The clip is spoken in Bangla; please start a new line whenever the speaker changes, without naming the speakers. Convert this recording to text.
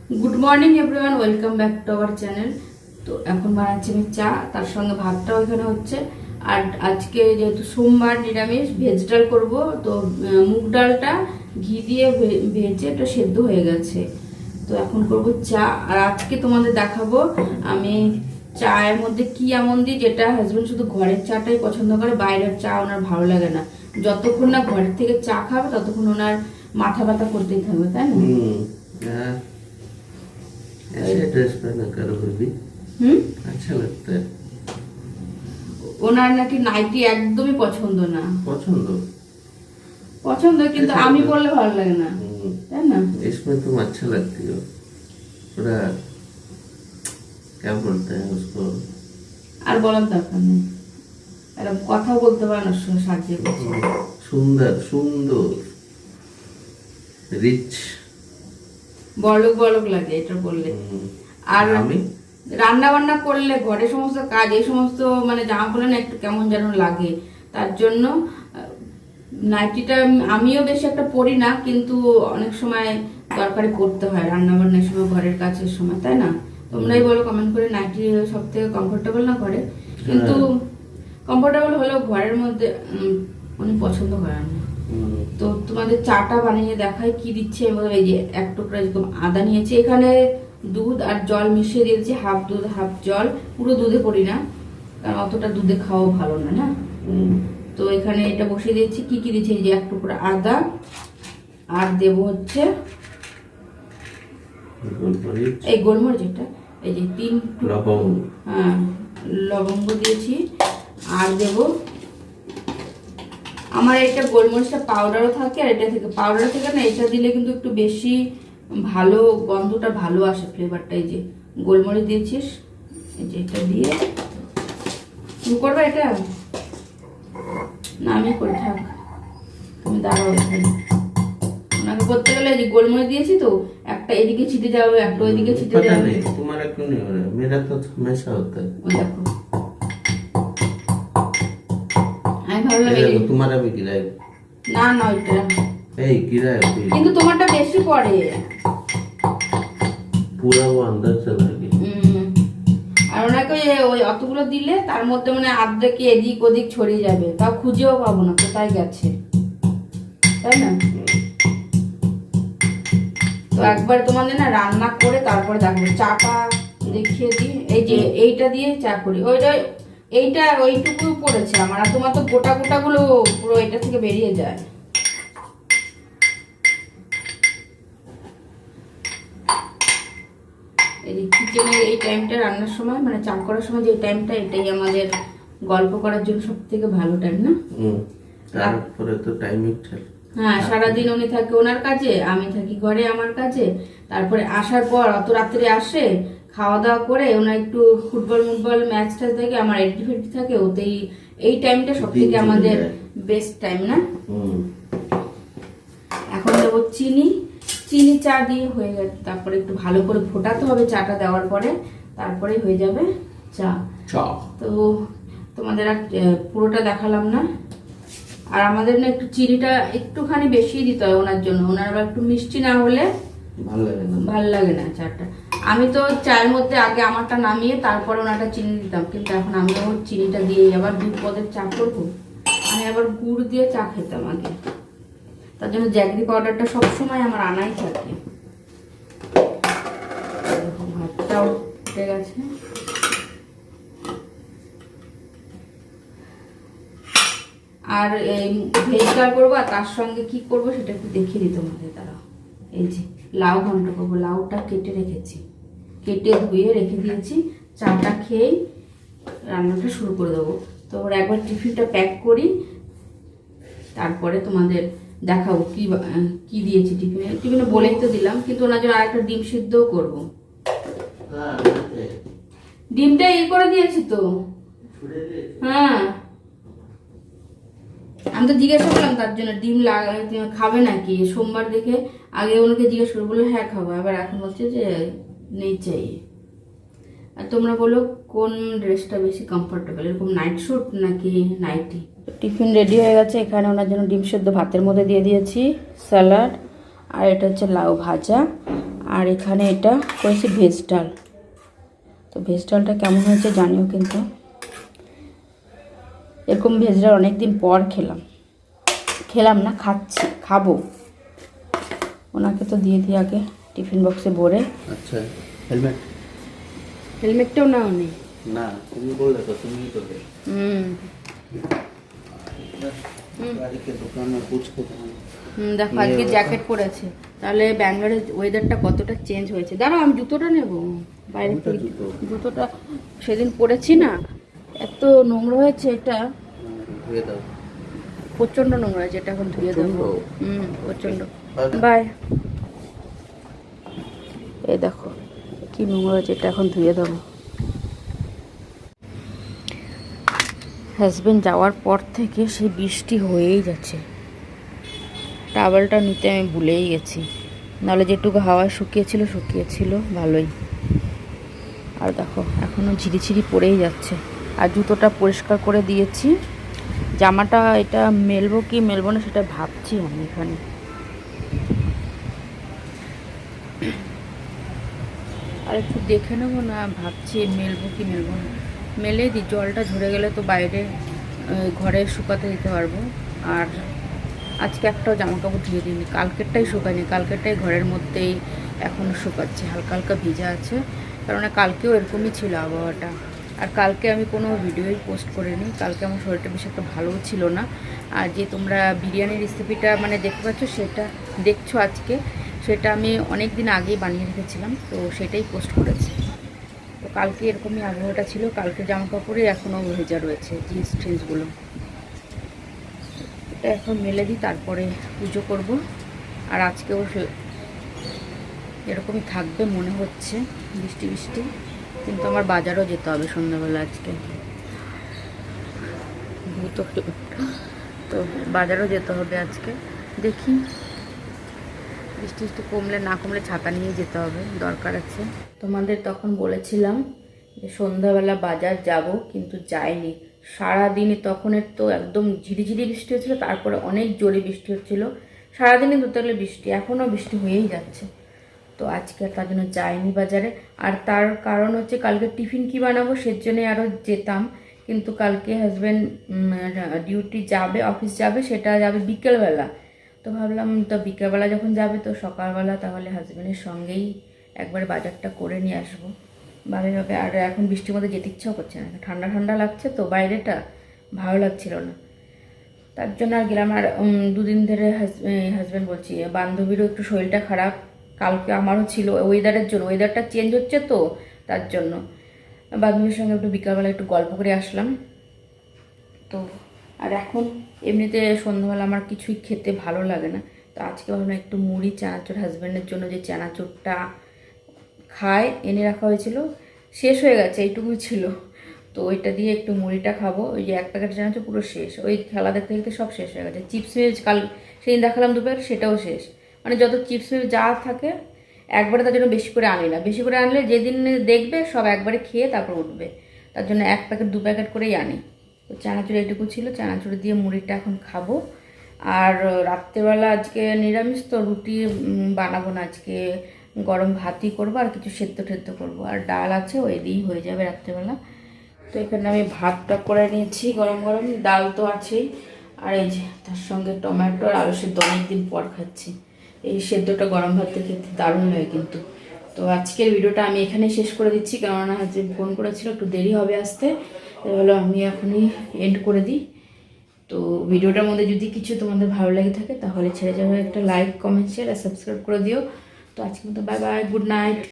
Good morning everyone welcome back to our channel. तो এখন বানাচ্ছি আমি চা, তার সঙ্গে ভাতটাও এখানে হচ্ছে। আর আজকে যেহেতু সোমবার নিরামিষ ভেজ ডাল করব, তো মুগ ডালটা ঘি দিয়ে ভেজে এটা সেদ্ধ হয়ে গেছে। তো এখন করব চা। আর আজকে তোমাদের দেখাবো আমি চায়ের মধ্যে কি এমন দিই যেটা হাজবেন্ড শুধু ঘরের চাটাই পছন্দ করে, বাইরের চা ওনার ভালো লাগে না। যতক্ষণ না ঘরের থেকে চা খাবে ততক্ষণ ওনার মাথা ব্যথা করতেই থাকবে, তাই না?
ऐसे ड्रेस पहना करो बेबी, अच्छा लगता है।
ওনার নাকি নাইটি একদমই পছন্দ না। পছন্দ কিন্তু
अच्छा
আমি
लगता है।
পরলে ভালো লাগে না, তাই না?
इसमें तुम अच्छा लगती हो, पूरा क्या बोलते हैं उसको।
আর বলার দরকার নেই, এরকম কথা বলতে পারে না, সাজিয়ে করছে।
सुंदर सुंदर रिच
বড়লোক বড়লোক লাগে এটা বললে। আর
আমি
রান্না বান্না করলে ঘরে সমস্ত কাজ এই সমস্ত মানে জামা পরলে না একটু কেমন যেন লাগে। তার জন্য নাইটিটা আমিও বেশি একটা পরি না, কিন্তু অনেক সময় দরকারি করতে হয় রান্না বান্নার সময়, ঘরের কাজের সময়, তাই না? তোমরাই বলো কমেন্ট করে নাইটি সব থেকে কমফোর্টেবল না ঘরে, কিন্তু কমফোর্টেবল হলেও ঘরের মধ্যে উনি পছন্দ করেন না। তো তোমাদের চাটা বানিয়ে দেখাই কি দিচ্ছে। এই যে এক টুকরা এরকম আদা নিয়েছি, এখানে দুধ আর জল মিশিয়ে দিয়েছি, হাফ দুধ হাফ জল। পুরো দুধে করি না, কারণ অতটা দুধে খাওয়া ভালো না, না? তো এখানে এটা বসিয়ে দিয়েছি। কি কি দিচ্ছি, এই যে এক টুকরা আদা, আর দেব হচ্ছে এই গোলমরিচ, এটা এই যে 3
লবঙ্গ,
হ্যাঁ লবঙ্গ দিয়েছি। আর দেব, আমার এটা গোলমরিচটা পাউডারও থাকে, আর এটা থেকে পাউডার থেকে না এটা দিলে কিন্তু একটু বেশি ভালো, গন্ধটা ভালো আসে, ফ্লেভারটা। এই যে গোলমরিচ দিয়েছিস, এই যে এটা দিয়ে তুমি করবে এটা না, আমি করি, থাক তুমি দাঁড়াও এখানে। ওনাকে করতে গেলে এই যে গোলমরিচ দিয়েছি, তো একটা এদিকে ছিটে যাবে, একটা ওইদিকে ছিটে
पता
যাবে।
नहीं तुम्हारा क्यों नहीं हो रहा है, मेरा तो हमेशा होता है।
ওই দেখো, আমি ভাবলাম
ये देखो तुम्हारा भी गिरा है,
না না ওইটা,
ए गिरा है अभी।
কিন্তু তোমারটা বেশি পড়ে।
पूरा वो अंदर चला गया।
আর ওনাকে ওই অতগুলো দিলে তার মধ্যে মানে আর্ধেক এদিক ওদিক ছড়িয়ে যাবে, তাও খুঁজেও পাবো না কোথায় গেছে, তাই না? তো একবার তোমাদের না রান্না করে তারপরে দেখবো, চাটা দেখিয়ে দিই। এই যে এইটা দিয়ে চা করি, ওইটা এইটা ওইটুকু পড়েছে আমার, আর তোমার তো গোটা গোটা গুলো পুরো এটা থেকে বেরিয়ে যায়। এই কিচেনের এই টাইমটা রান্নার সময় মানে চা করার সময় যে টাইমটা, এটাই আমাদের গল্প করার জন্য সব থেকে ভালো টাইম, না?
তারপরে তো টাইমিং চল।
হ্যাঁ, সারাদিন উনি থাকে ওনার কাজে, আমি থাকি ঘরে আমার কাজে। তারপরে আসার পর অত রাত্রে আসে, খাওয়া দাওয়া করে ওনার একটু ফুটবল ম্যাচ ট্যাচ দেখে, আমার এডিট ফেডিট থাকে, ওতেই এই টাইমটা সব থেকে আমাদের বেস্ট টাইম, না? এখন দেবো চিনি চা দিয়ে হয়ে গেছে। তারপরে একটু ভালো করে ফোটাতে হবে চাটা দেওয়ার পরে, তারপরে হয়ে যাবে চা। তো তোমাদের আর পুরোটা দেখালাম না। আর আমাদের না একটু চিনিটা একটুখানি বেশি দিতে হয় ওনার জন্য, ওনার আবার একটু মিষ্টি না হলে ভালো লাগে না চাটা। আমি তো চায়ের মধ্যে আগে আমারটা নামিয়ে তারপরে ওনারটা চিনি দিতাম, কিন্তু এখন আমিও চিনিটা দিয়ে আবার 2 পদের চা করবো। আমি আবার গুড় দিয়ে চা খেতাম আগে, তার জন্য জ্যাগরি পাউডারটা সবসময় আমার আনাই থাকে। ভাতটাও উঠে গেছে। আর এই ভেজ ডাল করবো, আর তার সঙ্গে কি করবো সেটা একটু দেখিয়ে দিই তোমাদের। তারা এই যে লাউ ঘন্ট করবো, লাউটা কেটে রেখেছি, কেটে ধুয়ে রেখে দিয়েছি। চাটা খেয়েই রান্নাটা শুরু করে দেবো। তো একবার টিফিনটা প্যাক করি, তারপরে তোমাদের দেখাবো কি দিয়েছি টিফিনে বলেই তো দিলাম, কিন্তু ওনার জন্য আরেকটা ডিম সিদ্ধও করবো। ডিমটা করে দিয়েছি তো, হ্যাঁ। আমি তো জিজ্ঞাসা করলাম তার জন্য, ডিম খাবে নাকি সোমবার দেখে। আগে ওনাকে জিজ্ঞেস করে বললো হ্যাঁ খাবো, আবার এখন বলছে যে নেই চাই। আর তোমরা বলো কোন ড্রেসটা বেশি কমফোর্টেবল, এরকম নাইট স্যুট নাকি নাইটি? টিফিন রেডি হয়ে গেছে। এখানে ওনার জন্য ডিম সেদ্ধ ভাতের মধ্যে দিয়ে দিয়েছি, স্যালাড, আর এটা হচ্ছে লাউ ভাজা, আর এখানে এটা করেছি ভেজ ডাল। তো ভেজ ডালটা কেমন হয়েছে জানিও কিন্তু। এরকম ভেজ ডাল অনেক দিন পর খেলাম না, খাবো। ওনাকে তো দিয়ে দিই আগে টিফিন বক্সে ভরে।
আচ্ছা,
হেলমেটটাও নাও নেই
না, তুমি বললে তো, তুমি করবে।
দেখো আজকে জ্যাকেট পরেছে, তাহলে ব্যাঙ্গালোরের ওয়েদারটা কতটা চেঞ্জ হয়েছে। দাঁড়াও আমি জুতোটা নেব বাইরে থেকে। জুতোটা সেদিন পরেছি না, এত নোংরা হয়েছে, এটা
ধুয়ে দাও।
প্রচন্ড নোংরা হয়েছে, এটা এখন ধুয়ে দেবো। প্রচন্ড। বাই। এই দেখো কি নোংরা হয়েছে, এটা এখন ধুয়ে দেবো। হাজবেন্ড যাওয়ার পর থেকে সেই বৃষ্টি হয়েই যাচ্ছে। টাওয়েলটা নিতে আমি ভুলেই গেছি, নাহলে যেটুকু হাওয়া শুকিয়েছিল ভালোই। আর দেখো এখনও ঝিরিঝিরি পড়েই যাচ্ছে। আর জুতোটা পরিষ্কার করে দিয়েছি। জামাটা এটা মেলবো কি মেলবো না সেটা ভাবছি আমি এখানে। আর একটু দেখে নেবো না, ভাবছি মেলবো কি মেলবো না। মেলে দিই, জলটা ঝরে গেলে তো বাইরে ঘরে শুকাতে দিতে পারবো। আর আজকে একটাও জামা কাপড় ধুয়ে দিইনি, কালকেরটাই শুকায়নি, কালকেরটাই ঘরের মধ্যেই এখনও শুকাচ্ছে, হালকা হালকা ভিজা আছে। কারণ কালকেও এরকমই ছিল আবহাওয়াটা। আর কালকে আমি কোনো ভিডিওই পোস্ট করিনি, কালকে আমার শরীরটা বেশি একটা ভালোও ছিল না। আর যে তোমরা বিরিয়ানির রেসিপিটা মানে দেখতে পাচ্ছ, সেটা দেখছো আজকে, সেটা আমি অনেক দিন আগেই বানিয়ে রেখেছিলাম, তো সেটাই পোস্ট করেছি। তো কালকে এরকমই আবহাওয়াটা ছিল, কালকে জামা কাপড়ে এখনও ভেজা রয়েছে জিন্স ট্রিন্সগুলো। এটা এখন মেলে দিই, তারপরে পুজো করব। আর আজকেও এরকমই থাকবে মনে হচ্ছে, বৃষ্টি বৃষ্টি। কিন্তু আমার বাজারও যেতে হবে সন্ধ্যাবেলা আজকে, তো বাজারও যেতে হবে আজকে। দেখি বৃষ্টি একটু কমলে, না কমলে ছাতা নিয়ে যেতে হবে, দরকার আছে। তোমাদের তখন বলেছিলাম যে সন্ধ্যাবেলা বাজার যাব, কিন্তু যাইনি। সারাদিনে তখনের তো একদম ঝিরিঝিরি বৃষ্টি হচ্ছিল, তারপরে অনেক জোরে বৃষ্টি হচ্ছিল। সারাদিনই টোটালি বৃষ্টি, এখনও বৃষ্টি হয়েই যাচ্ছে। তো আজকে আর তার জন্য যাইনি বাজারে। আর তার কারণ হচ্ছে কালকে টিফিন কি বানাবো, সেজন্যে আরও যেতাম। কিন্তু কালকে হাজব্যান্ড ডিউটি যাবে, অফিস যাবে, সেটা যাবে বিকেলবেলা। তো ভাবলাম তো বিকেলবেলা যখন যাবে তো সকালবেলা তাহলে হাজব্যান্ডের সঙ্গেই একবারে বাজারটা করে নিয়ে আসবো, ভালোই হবে। আর এখন বৃষ্টির মধ্যে যেতে ইচ্ছাও করছে না, ঠান্ডা ঠান্ডা লাগছে তো, বাইরেটা ভালো লাগছিল না। তার জন্য আর গেলাম। আর দুদিন ধরে হাজব্যান্ড বলছি, বান্ধবীরও একটু শরীরটা খারাপ, কালকে আমারও ছিল, ওয়েদারের জন্য, ওয়েদারটা চেঞ্জ হচ্ছে তো তার জন্য। বান্ধবীর সঙ্গে একটু বিকালবেলা একটু গল্প করে আসলাম। তো আর এখন এমনিতে সন্ধ্যাবেলা আমার কিছুই খেতে ভালো লাগে না, তো আজকে ভাবলাম একটু মুড়ি চানাচুর, হাজব্যান্ডের জন্য যে চানাচুরটা খায় এনে রাখা হয়েছিল, শেষ হয়ে গেছে, এইটুকুই ছিল। তো ওইটা দিয়ে একটু মুড়িটা খাবো। ওই যে এক প্যাকেট চানাচুর পুরো শেষ, ওই খেলা দেখতে দেখতে সব শেষ হয়ে গেছে। চিপস মিপস সেদিন দেখালাম দুপুর, সেটাও শেষ। মানে যত চিপস মিপস যা থাকে একবারে, তার জন্য বেশি করে আনি না। বেশি করে আনলে যেদিন দেখবে সব একবারে খেয়ে তারপর উঠবে, তার জন্য এক প্যাকেট দু প্যাকেট করেই আনি। তো চানাচুর এইটুকু ছিল, চানাচুর দিয়ে মুড়িটা এখন খাবো। আর রাত্রেবেলা আজকে নিরামিষ, তো রুটি বানাবো না আজকে, গরম ভাতই করবো, আর কিছু সেদ্ধ টেদ্ধ করবো, আর ডাল আছে, ওই দিয়েই হয়ে যাবে রাত্রেবেলা। তো এখানে আমি ভাতটা করে নিয়েছি গরম গরম, ডাল তো আছেই, আর এই যে তার সঙ্গে টমেটো আর আলু সেদ্ধ, অনেকদিন পর খাচ্ছি। এই সেদ্ধটা গরম ভাতে খেতে দারুণ হয় কিন্তু। তো আজকের ভিডিওটা আমি এখানেই শেষ করে দিচ্ছি, কেননা যে ফোন করেছিল একটু দেরি হবে আসতে, হলো আমি এখনই এন্ড করে দিই। তো ভিডিওটার মধ্যে যদি কিছু তোমাদের ভালো লাগে থাকে তাহলে ছেড়ে যাবে একটা লাইক, কমেন্ট, শেয়ার আর সাবস্ক্রাইব করে দিও। তো আজকের মতো বাই বাই, গুড নাইট।